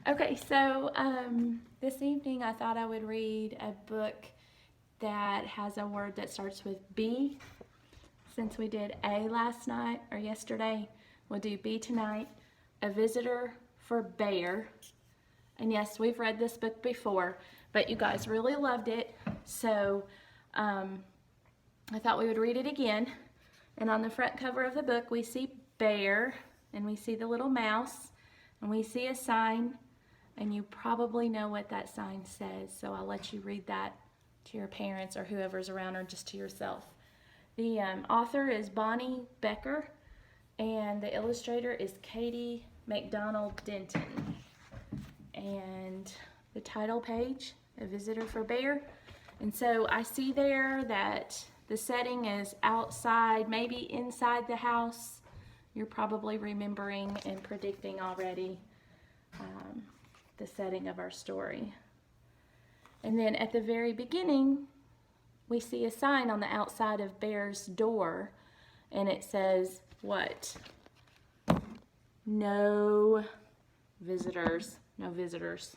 Okay, so this evening I thought I would read a book that has a word that starts with B. Since we did A last night or yesterday, we'll do B tonight. A Visitor for Bear. And yes, we've read this book before, but you guys really loved it, so I thought we would read it again. And on the front cover of the book, we see Bear, and we see the little mouse, and we see a sign, and you probably know what that sign says, so I'll let you read that to your parents or whoever's around or just to yourself. The author is Bonnie Becker, and the illustrator is Katie McDonald Denton. And the title page, A Visitor for Bear. And so I see there that the setting is outside, maybe inside the house. You're probably remembering and predicting already the setting of our story. And then at the very beginning, we see a sign on the outside of Bear's door, and it says, what? No visitors. No visitors.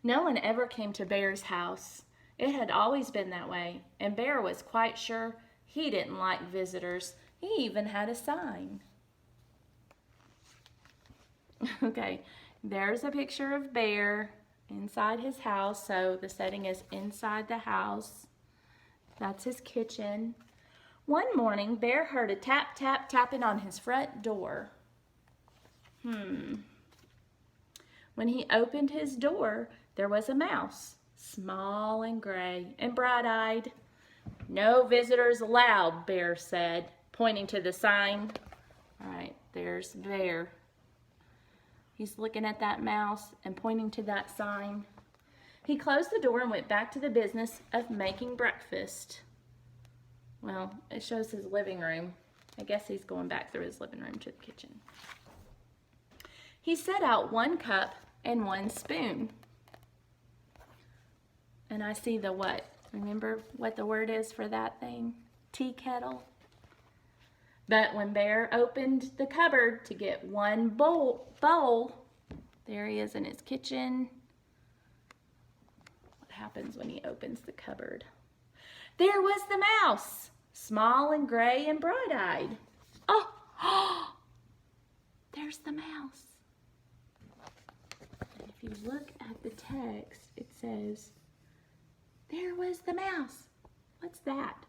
No one ever came to Bear's house. It had always been that way, and Bear was quite sure he didn't like visitors. He even had a sign. Okay, there's a picture of Bear inside his house, so the setting is inside the house. That's his kitchen. One morning, Bear heard a tap, tap, tapping on his front door. When he opened his door, there was a mouse, small and gray and bright-eyed. No visitors allowed, Bear said, pointing to the sign. All right, there's Bear. He's looking at that mouse and pointing to that sign. He closed the door and went back to the business of making breakfast. Well, it shows his living room. I guess he's going back through his living room to the kitchen. He set out 1 cup and 1 spoon. And I see the what? Remember what the word is for that thing? Tea kettle. But when Bear opened the cupboard to get 1 bowl, there he is in his kitchen. What happens when he opens the cupboard? There was the mouse, small and gray and bright-eyed. Oh, there's the mouse. And if you look at the text, it says, there was the mouse. What's that?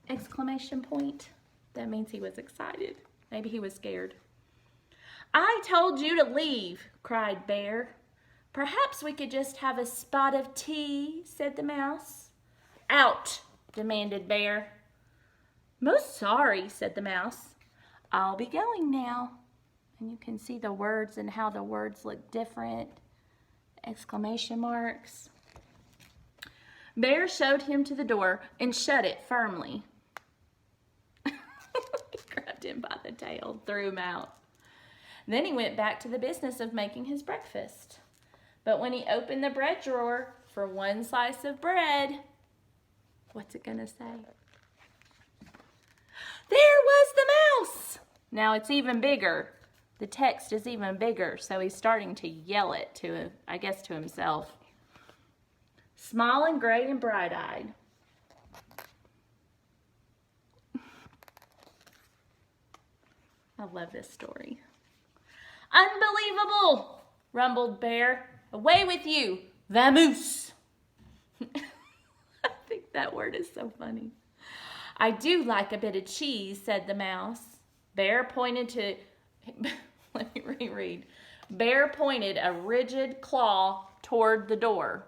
Exclamation point. That means he was excited. Maybe he was scared. I told you to leave, cried Bear. Perhaps we could just have a spot of tea, said the mouse. Out, demanded Bear. Most sorry, said the mouse. I'll be going now. And you can see the words and how the words look different. Exclamation marks. Bear showed him to the door and shut it firmly. He grabbed him by the tail, threw him out. Then he went back to the business of making his breakfast. But when he opened the bread drawer for 1 slice of bread, what's it gonna say? There was the mouse! Now it's even bigger. The text is even bigger, so he's starting to yell it to, I guess, to himself. Small and gray and bright-eyed. I love this story. Unbelievable, rumbled Bear. Away with you, vamoose. I think that word is so funny. I do like a bit of cheese, said the mouse. Bear pointed to, let me reread. Bear pointed a rigid claw toward the door.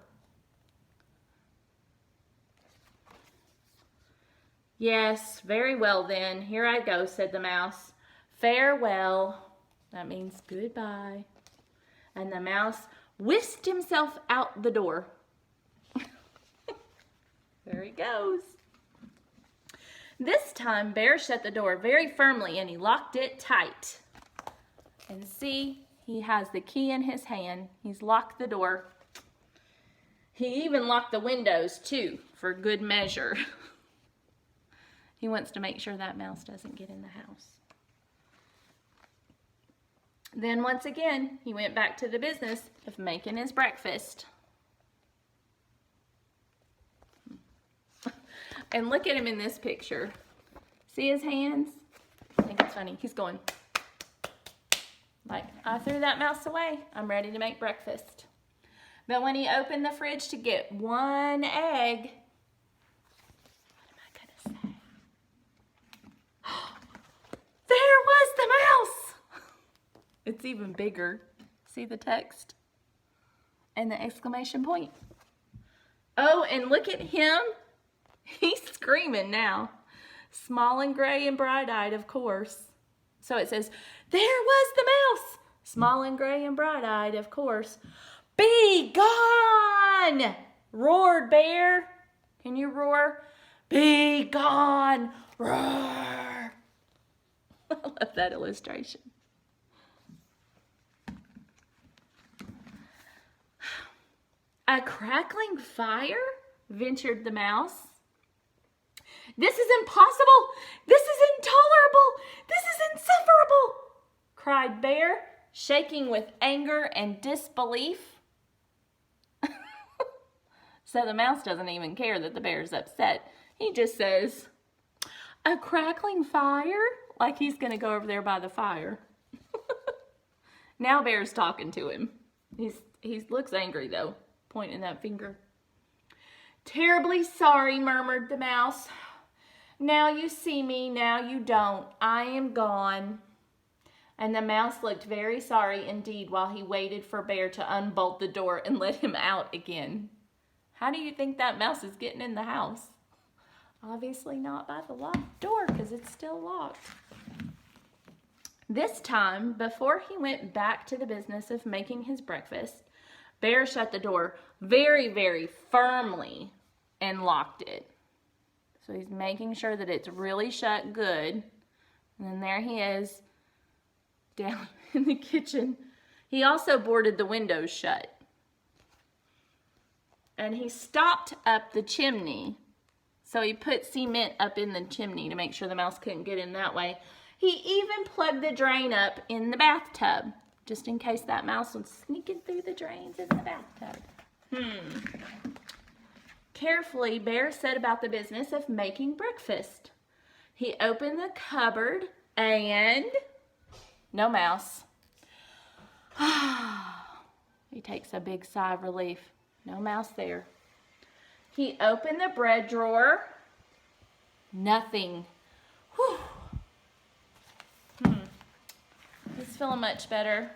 Yes, very well then. Here I go, said the mouse. Farewell. That means goodbye. And the mouse whisked himself out the door. There he goes. This time, Bear shut the door very firmly and he locked it tight. And see, he has the key in his hand. He's locked the door. He even locked the windows too, for good measure. He wants to make sure that mouse doesn't get in the house. Then once again, he went back to the business of making his breakfast. And look at him in this picture. See his hands? I think it's funny. He's going like, I threw that mouse away. I'm ready to make breakfast. But when he opened the fridge to get one egg, what am I gonna say? There was the mouse! It's even bigger. See the text? And the exclamation point. Oh, and look at him. He's screaming now. Small and gray and bright-eyed, of course. So it says, there was the mouse. Small and gray and bright-eyed, of course. Be gone! Roared Bear. Can you roar? Be gone! Roar! I love that illustration. A crackling fire? Ventured the mouse. This is impossible! This is intolerable! This is insufferable! Cried Bear, shaking with anger and disbelief. So the mouse doesn't even care that the bear's upset. He just says, a crackling fire? Like he's going to go over there by the fire. Now Bear's talking to him. He looks angry though, pointing that finger. Terribly sorry, murmured the mouse. Now you see me, now you don't. I am gone. And the mouse looked very sorry indeed while he waited for Bear to unbolt the door and let him out again. How do you think that mouse is getting in the house? Obviously not by the locked door because it's still locked. This time, before he went back to the business of making his breakfast, Bear shut the door very, very firmly and locked it. So he's making sure that it's really shut good. And then there he is down in the kitchen. He also boarded the windows shut. And he stopped up the chimney. So he put cement up in the chimney to make sure the mouse couldn't get in that way. He even plugged the drain up in the bathtub, just in case that mouse was sneaking through the drains in the bathtub. Carefully, Bear set about the business of making breakfast. He opened the cupboard and no mouse. He takes a big sigh of relief. No mouse there. He opened the bread drawer. Nothing. Whew. He's feeling much better.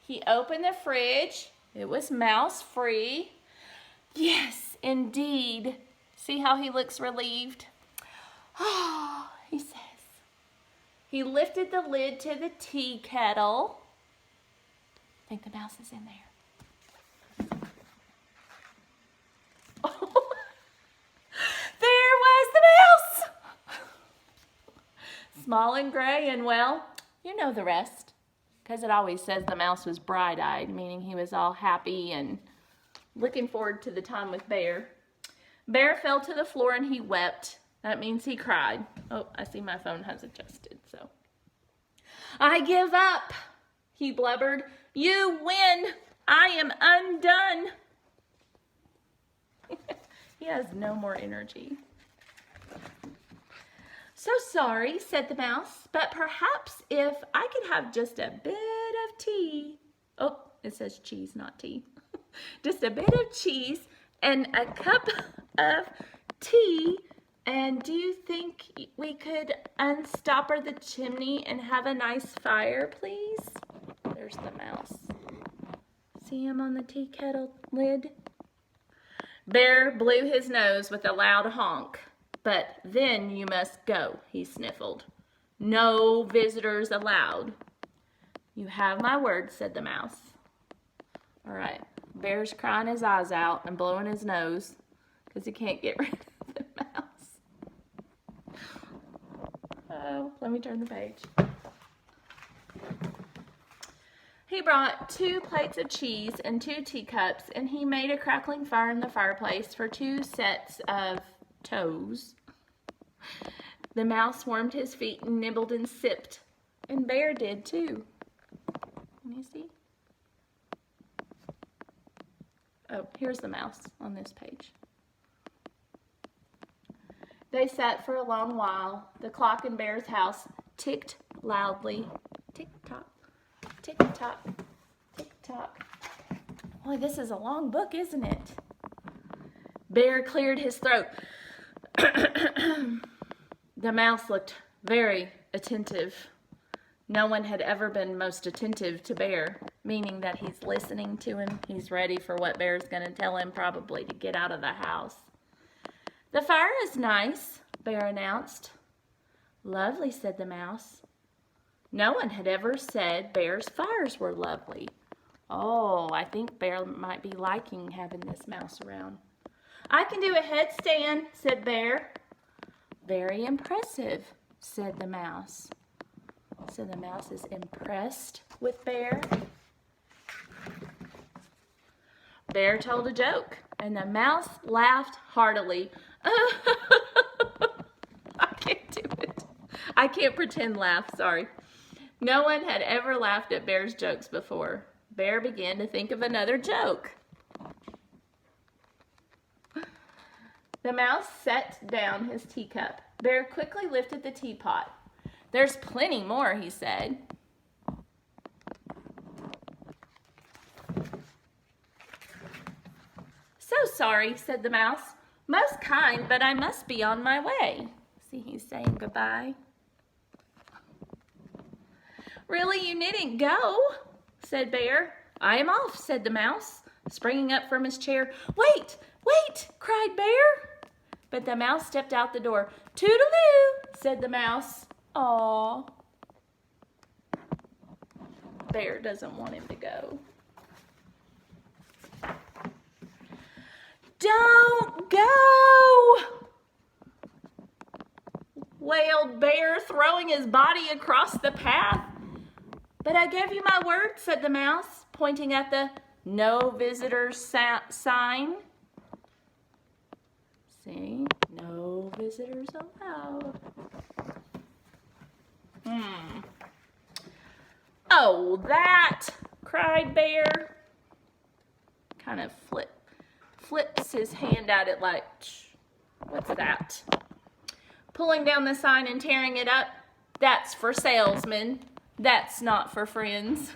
He opened the fridge. It was mouse free. Yes, indeed. See how he looks relieved? Oh, he says. He lifted the lid to the tea kettle. I think the mouse is in there. Oh, there was the mouse! Small and gray and, well, you know the rest. Because it always says the mouse was bright-eyed, meaning he was all happy and looking forward to the time with Bear. Bear fell to the floor and he wept. That means he cried. Oh, I see my phone has adjusted, so. I give up, he blubbered. You win. I am undone. He has no more energy. So sorry, said the mouse, but perhaps if I could have just a bit of tea. Oh, it says cheese, not tea. Just a bit of cheese and a cup of tea. And do you think we could unstopper the chimney and have a nice fire, please? There's the mouse. See him on the tea kettle lid? Bear blew his nose with a loud honk. But then you must go, he sniffled. No visitors allowed. You have my word, said the mouse. All right, Bear's crying his eyes out and blowing his nose because he can't get rid of the mouse. Oh, let me turn the page. He brought 2 plates of cheese and 2 teacups, and he made a crackling fire in the fireplace for 2 sets of toes. The mouse warmed his feet and nibbled and sipped, and Bear did too. Can you see? Oh, here's the mouse on this page. They sat for a long while. The clock in Bear's house ticked loudly. Tick-tock, tick-tock, tick-tock. Boy, this is a long book, isn't it? Bear cleared his throat. The mouse looked very attentive. No one had ever been most attentive to Bear, meaning that he's listening to him. He's ready for what Bear's going to tell him, probably to get out of the house. The fire is nice, Bear announced. Lovely, said the mouse. No one had ever said Bear's fires were lovely. Oh, I think Bear might be liking having this mouse around. I can do a headstand, said Bear. Very impressive, said the mouse. So the mouse is impressed with Bear. Bear told a joke, and the mouse laughed heartily. I can't do it. I can't pretend laugh, sorry. No one had ever laughed at Bear's jokes before. Bear began to think of another joke. The mouse set down his teacup. Bear quickly lifted the teapot. There's plenty more, he said. So sorry, said the mouse. Most kind, but I must be on my way. See, he's saying goodbye. Really, you needn't go, said Bear. I am off, said the mouse, springing up from his chair. Wait, wait, cried Bear. But the mouse stepped out the door. Toodaloo, said the mouse. Aw. Bear doesn't want him to go. Don't go, wailed Bear, throwing his body across the path. But I gave you my word, said the mouse, pointing at the no visitors sign. See, no visitors allowed. Oh, that, cried Bear. Kind of flips his hand at it like, what's that? Pulling down the sign and tearing it up, that's for salesmen. That's not for friends.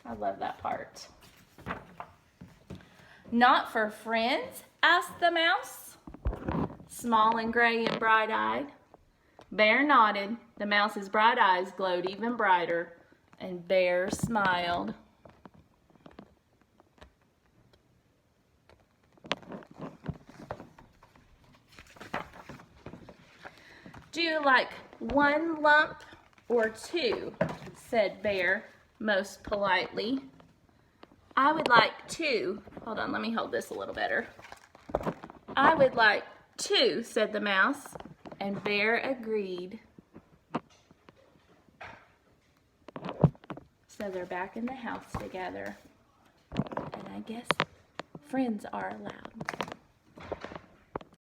I love that part. Not for friends? Asked the mouse, small and gray and bright-eyed. Bear nodded. The mouse's bright eyes glowed even brighter, and Bear smiled. Do you like one lump or two? Said Bear most politely. I would like two. Hold on, let me hold this a little better. I would like two, said the mouse, and Bear agreed. So they're back in the house together. And I guess friends are allowed.